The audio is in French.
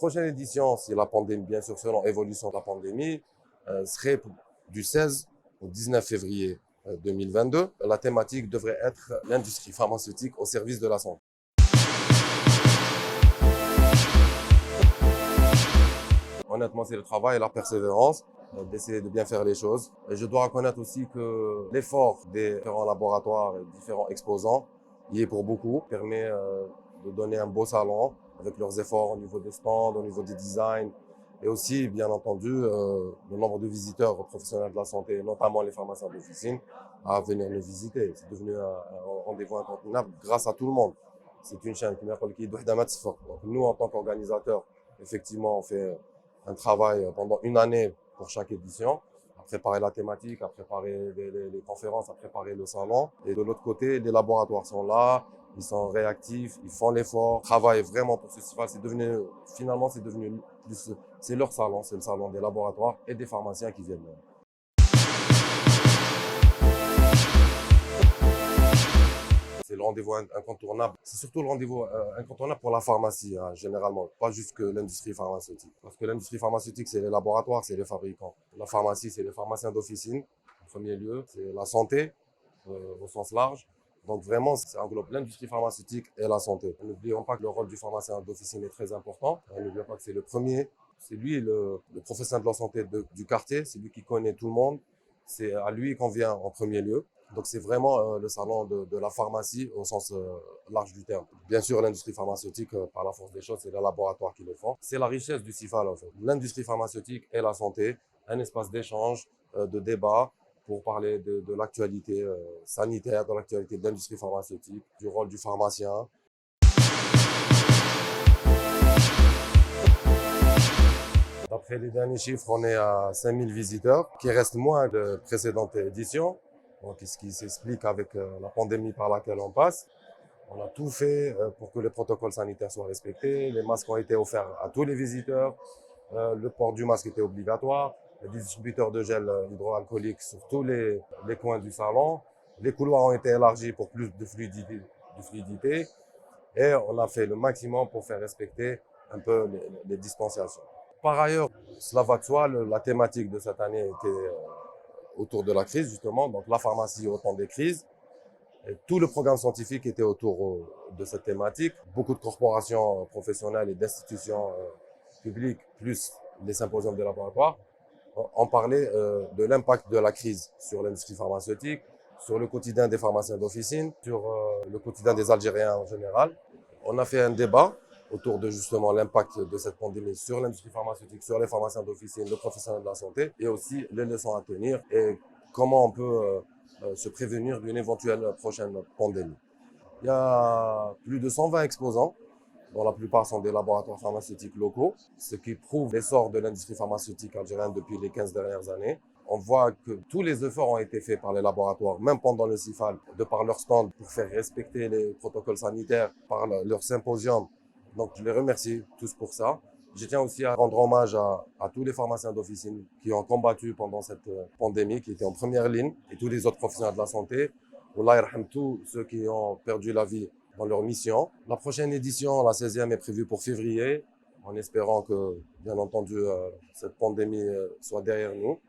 prochaine édition, si la pandémie, bien sûr, selon l'évolution de la pandémie, serait du 16 au 19 février 2022. La thématique devrait être l'industrie pharmaceutique au service de la santé. Honnêtement, c'est le travail et la persévérance d'essayer de bien faire les choses. Et je dois reconnaître aussi que l'effort des différents laboratoires et différents exposants y est pour beaucoup, permet de donner un beau salon avec leurs efforts au niveau des stands, au niveau des designs et aussi, bien entendu, le nombre de visiteurs professionnels de la santé, notamment les pharmaciens d'officine, à venir nous visiter. C'est devenu un rendez-vous incontournable grâce à tout le monde. C'est une chaîne qui doit être. Donc nous, en tant qu'organisateurs, effectivement, on fait un travail pendant une année pour chaque édition, à préparer la thématique, à préparer les conférences, à préparer le salon. Et de l'autre côté, les laboratoires sont là, ils sont réactifs, ils font l'effort, travaillent vraiment pour ce festival. Finalement, c'est devenu plus, c'est leur salon, c'est le salon des laboratoires et des pharmaciens qui viennent. C'est le rendez-vous incontournable. C'est surtout le rendez-vous incontournable pour la pharmacie, hein, généralement, pas juste que l'industrie pharmaceutique. Parce que l'industrie pharmaceutique, c'est les laboratoires, c'est les fabricants. La pharmacie, c'est les pharmaciens d'officine, en premier lieu. C'est la santé, au sens large. Donc vraiment, ça englobe l'industrie pharmaceutique et la santé. N'oublions pas que le rôle du pharmacien d'officine est très important. N'oublions pas que c'est le premier. C'est lui le professionnel de la santé du quartier. C'est lui qui connaît tout le monde. C'est à lui qu'on vient en premier lieu. Donc c'est vraiment le salon de la pharmacie au sens large du terme. Bien sûr, l'industrie pharmaceutique, par la force des choses, c'est les laboratoires qui le font. C'est la richesse du CIFAL en fait. L'industrie pharmaceutique et la santé, un espace d'échange, de débat pour parler de l'actualité sanitaire, de l'actualité de l'industrie pharmaceutique, du rôle du pharmacien. D'après les derniers chiffres, on est à 5000 visiteurs, qui reste moins de précédentes éditions. Donc, ce qui s'explique avec la pandémie par laquelle on passe. On a tout fait pour que les protocoles sanitaires soient respectés. Les masques ont été offerts à tous les visiteurs. Le port du masque était obligatoire. Des distributeurs de gel hydroalcoolique sur tous les coins du salon. Les couloirs ont été élargis pour plus de fluidité. Et on a fait le maximum pour faire respecter un peu les distanciations. Par ailleurs, cela va de soi, la thématique de cette année était autour de la crise, justement. Donc, la pharmacie au temps des crises. Et tout le programme scientifique était autour de cette thématique. Beaucoup de corporations professionnelles et d'institutions publiques, plus les symposiums de laboratoire, ont parlé de l'impact de la crise sur l'industrie pharmaceutique, sur le quotidien des pharmaciens d'officine, sur le quotidien des Algériens en général. On a fait un débat autour de justement l'impact de cette pandémie sur l'industrie pharmaceutique, sur les pharmaciens d'officine, le professionnel de la santé, et aussi les leçons à tenir et comment on peut se prévenir d'une éventuelle prochaine pandémie. Il y a plus de 120 exposants, dont la plupart sont des laboratoires pharmaceutiques locaux, ce qui prouve l'essor de l'industrie pharmaceutique algérienne depuis les 15 dernières années. On voit que tous les efforts ont été faits par les laboratoires, même pendant le CIFAL, de par leur stand, pour faire respecter les protocoles sanitaires, par leur symposium. Donc je les remercie tous pour ça. Je tiens aussi à rendre hommage à tous les pharmaciens d'officine qui ont combattu pendant cette pandémie, qui étaient en première ligne, et tous les autres professionnels de la santé. Allah yarham tous ceux qui ont perdu la vie dans leur mission. La prochaine édition, la 16e, est prévue pour février, en espérant que, bien entendu, cette pandémie soit derrière nous.